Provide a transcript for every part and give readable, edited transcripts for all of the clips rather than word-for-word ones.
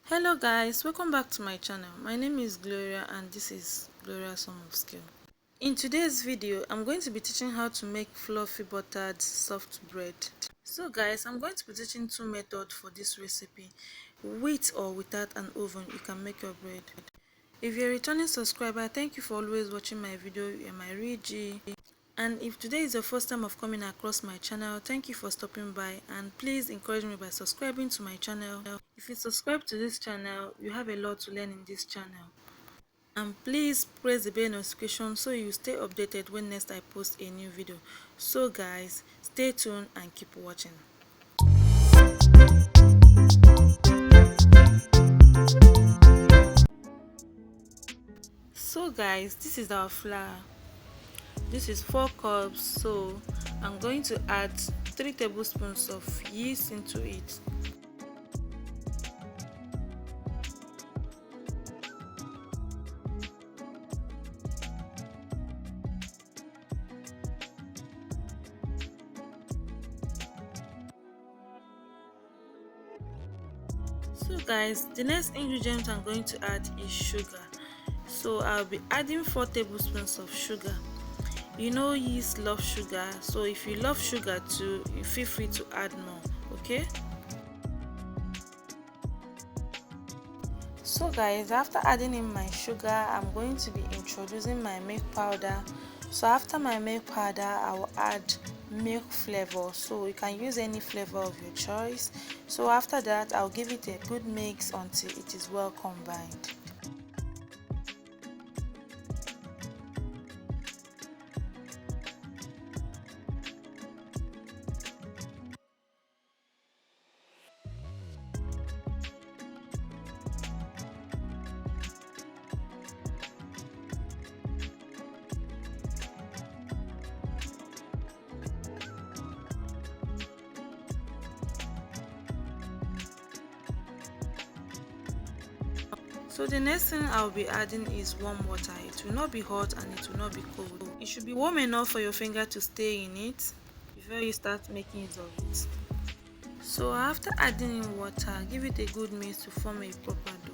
Hello guys, welcome back to my channel. My name is Gloria and this is Gloria's Home of Skill. In today's video, I'm going to be teaching how to make fluffy buttered soft bread. So guys, I'm going to be teaching two methods for this recipe. With or without an oven, you can make your bread. If you're a returning subscriber, thank you for always watching my video. You're my real G. And if today is your first time of coming across my channel, thank you for stopping by, and please encourage me by subscribing to my channel. If you subscribe to this channel, you have a lot to learn in this channel. And please press the bell notification so you stay updated when next I post a new video. So guys, stay tuned and keep watching. So guys, this is our flour. This is 4 cups, so I'm going to add 3 tablespoons of yeast into it. So guys, the next ingredient I'm going to add is sugar. So I'll be adding 4 tablespoons of sugar. You know yeast love sugar, so if you love sugar too, you feel free to add more, okay? So guys, after adding in my sugar, I'm going to be introducing my milk powder. So after my milk powder, I will add milk flavor, so you can use any flavor of your choice. So after that, I'll give it a good mix until it is well combined. So the next thing I'll be adding is warm water. It will not be hot and it will not be cold. It should be warm enough for your finger to stay in it before you start making use of it. So after adding in water, give it a good mix to form a proper dough.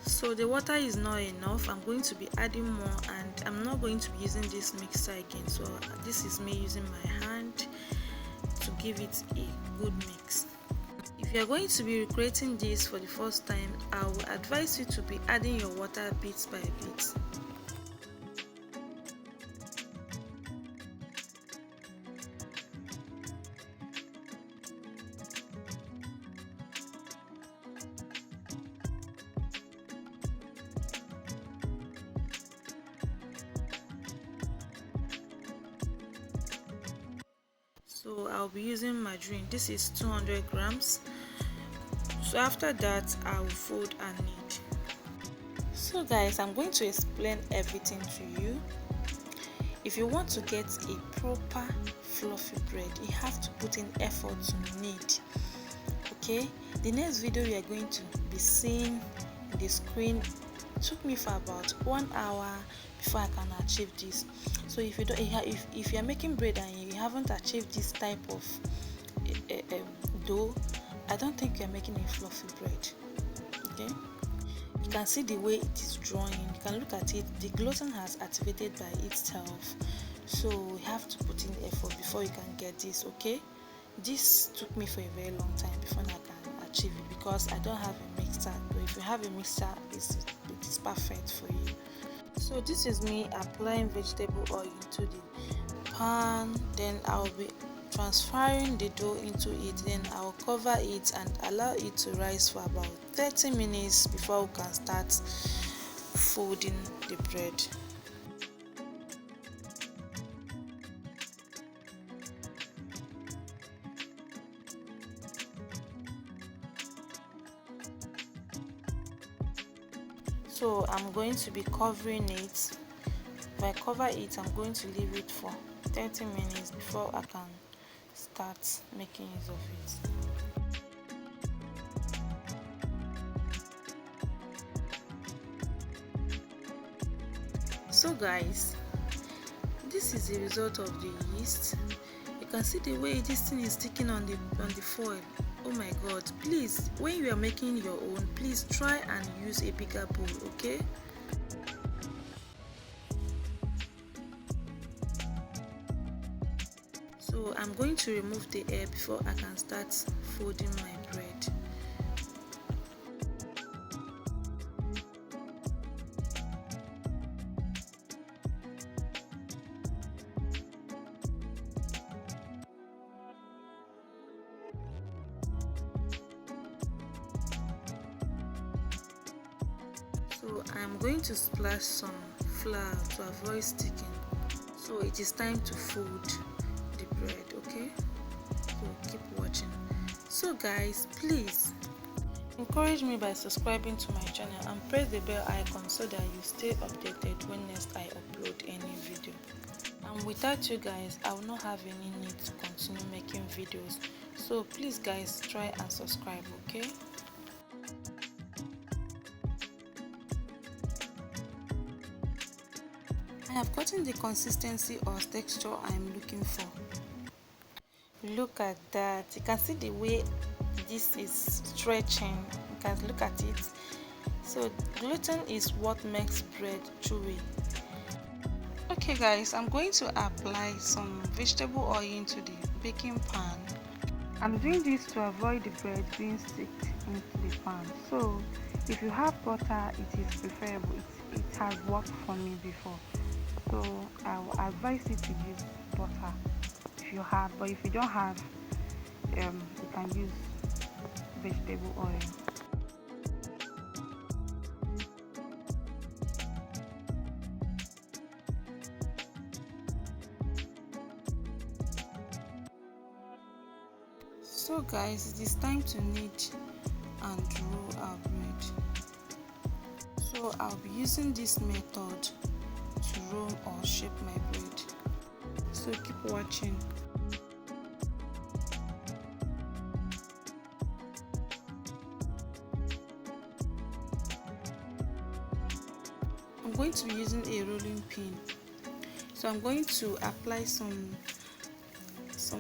So the water is not enough. I'm going to be adding more, and I'm not going to be using this mixer again. So this is me using my hand to give it a good mix. If you are going to be recreating this for the first time, I will advise you to be adding your water bit by bit. So I'll be using margarine. This is 200 grams. So after that, I will fold and knead. So guys, I'm going to explain everything to you. If you want to get a proper fluffy bread, you have to put in effort to knead. Okay, the next video you are going to be seeing in the screen took me for about 1 hour before I can achieve this. So if you don't, if you are making bread and you haven't achieved this type of dough, I don't think you are making a fluffy bread. Okay, you can see the way it is drawing. You can look at it. The gluten has activated by itself. So we have to put in effort before you can get this. Okay, this took me for a very long time before I can achieve it because I don't have a mixer. But if you have a mixer, it is perfect for you. So this is me applying vegetable oil into the pan. Then I'll be transferring the dough into it. Then I'll cover it and allow it to rise for about 30 minutes before we can start folding the bread. So I'm going to be covering it. If I cover it, I'm going to leave it for 30 minutes before I can start making use of it. So guys, this is the result of the yeast. You can see the way this thing is sticking on the foil. Oh my god, please, when you are making your own, please try and use a bigger bowl, okay? So I'm going to remove the air before I can start folding my bread. So I'm going to splash some flour to avoid sticking. So it is time to fold the bread, okay? So keep watching. So guys, please encourage me by subscribing to my channel and press the bell icon so that you stay updated when next I upload any video. And without you guys, I will not have any need to continue making videos. So please guys, try and subscribe, okay? I have gotten the consistency or texture I am looking for. Look at that. You can see the way this is stretching. You can look at it. So gluten is what makes bread chewy. Okay guys, I'm going to apply some vegetable oil into the baking pan. I'm doing this to avoid the bread being sticked into the pan. So if you have butter, it is preferable. It has worked for me before. So I will advise you to use butter if you have, but if you don't have, you can use vegetable oil. So guys, it is time to knead and roll our bread. So I'll be using this method to roll or shape my bread. So keep watching. I'm going to be using a rolling pin. So I'm going to apply some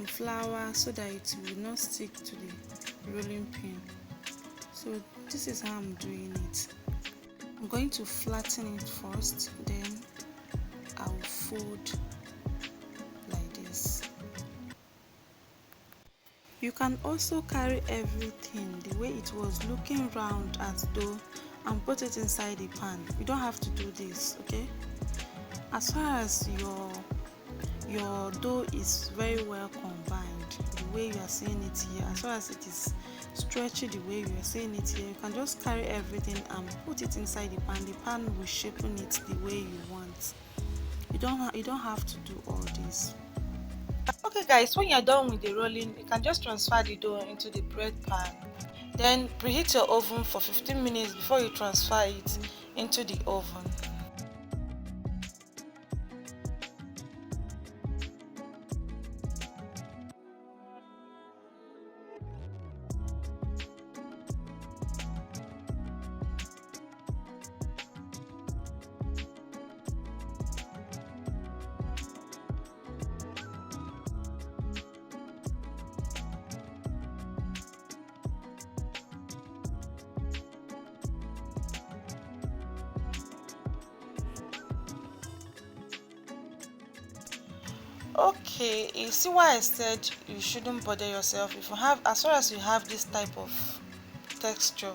flour so that it will not stick to the rolling pin. So this is how I'm doing it. I'm going to flatten it first, then I will fold like this. You can also carry everything the way it was looking round as though and put it inside the pan. You don't have to do this, okay? As far as your dough is very well combined, the way you are seeing it here, as far as it is stretchy the way you are seeing it here, you can just carry everything and put it inside the pan. The pan will shape it the way you want. You don't have to do all this. Okay guys, when you're done with the rolling, you can just transfer the dough into the bread pan. Then preheat your oven for 15 minutes before you transfer it into the oven. Okay, you see why I said you shouldn't bother yourself. If you have, as far as you have this type of texture,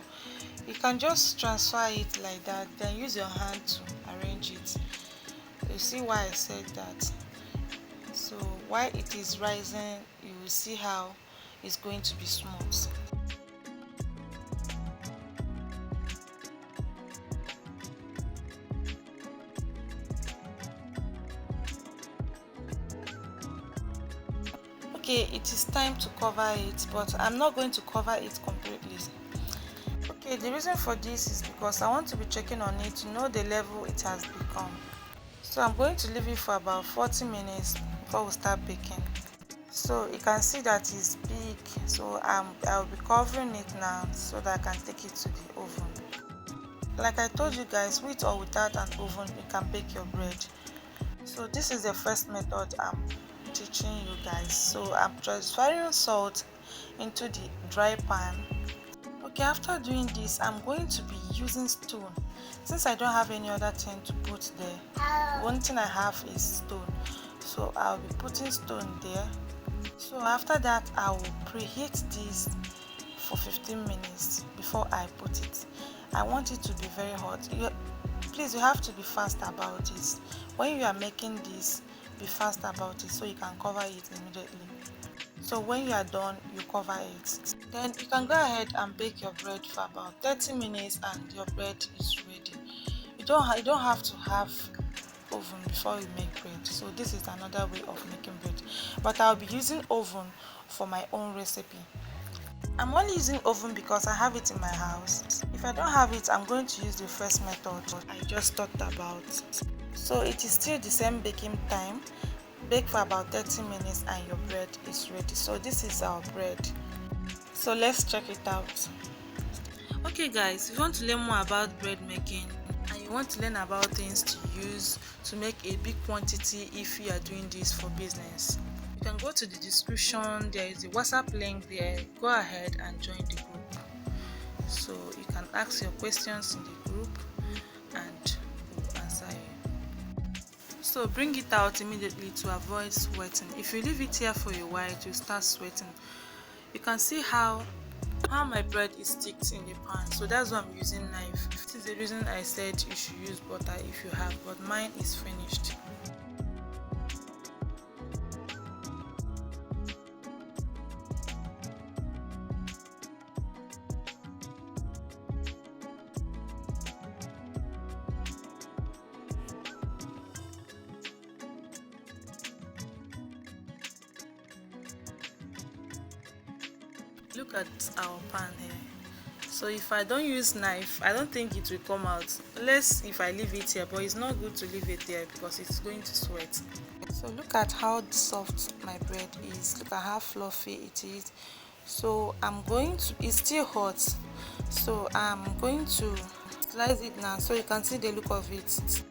you can just transfer it like that, then use your hand to arrange it. You see why I said that. So while it is rising, you will see how it's going to be smooth. Okay, it is time to cover it, but I'm not going to cover it completely. Okay, the reason for this is because I want to be checking on it to know the level it has become. So I'm going to leave it for about 40 minutes before we start baking. So you can see that it's big, so I'll be covering it now so that I can take it to the oven. Like I told you guys, with or without an oven you can bake your bread. So this is the first method I'm teaching you guys. So I'm transferring salt into the dry pan. Okay, after doing this, I'm going to be using stone. Since I don't have any other thing to put there, one thing I have is stone, so I'll be putting stone there. So after that, I will preheat this for 15 minutes before I put it. I want it to be very hot. Please, you have to be fast about it. When you are making this, be fast about it so you can cover it immediately. So when you are done, you cover it. Then you can go ahead and bake your bread for about 30 minutes and your bread is ready. You don't have to have oven before you make bread. So this is another way of making bread. But I'll be using oven for my own recipe. I'm only using oven because I have it in my house. If I don't have it, I'm going to use the first method I just talked about. So it is still the same baking time. Bake for about 30 minutes and your bread is ready. So this is our bread. So let's check it out. Okay guys, if you want to learn more about bread making and you want to learn about things to use to make a big quantity if you are doing this for business, you can go to the description. There is a WhatsApp link there. Go ahead and join the group. So you can ask your questions in the group and we'll answer you. So bring it out immediately to avoid sweating. If you leave it here for a while, it will start sweating. You can see how my bread is sticked in the pan. So that's why I'm using knife. This is the reason I said you should use butter if you have, but mine is finished. Look at our pan here. So if I don't use knife, I don't think it will come out, unless if I leave it here, but it's not good to leave it there because it's going to sweat. So look at how soft my bread is. Look at how fluffy it is. So it's still hot, so I'm going to slice it now so you can see the look of it.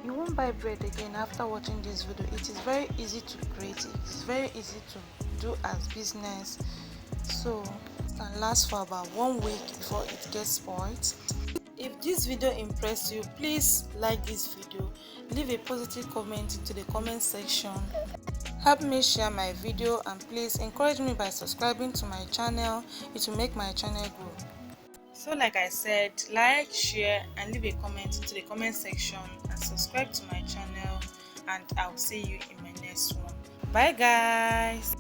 You won't buy bread again after watching this video. It is very easy to create. It is very easy to do as business. So it can last for about 1 week before it gets spoiled. If this video impressed you, please like this video, leave a positive comment into the comment section, help me share my video, and please encourage me by subscribing to my channel. It will make my channel grow. So like I said, like, share and leave a comment into the comment section and subscribe to my channel, and I'll see you in my next one. Bye guys.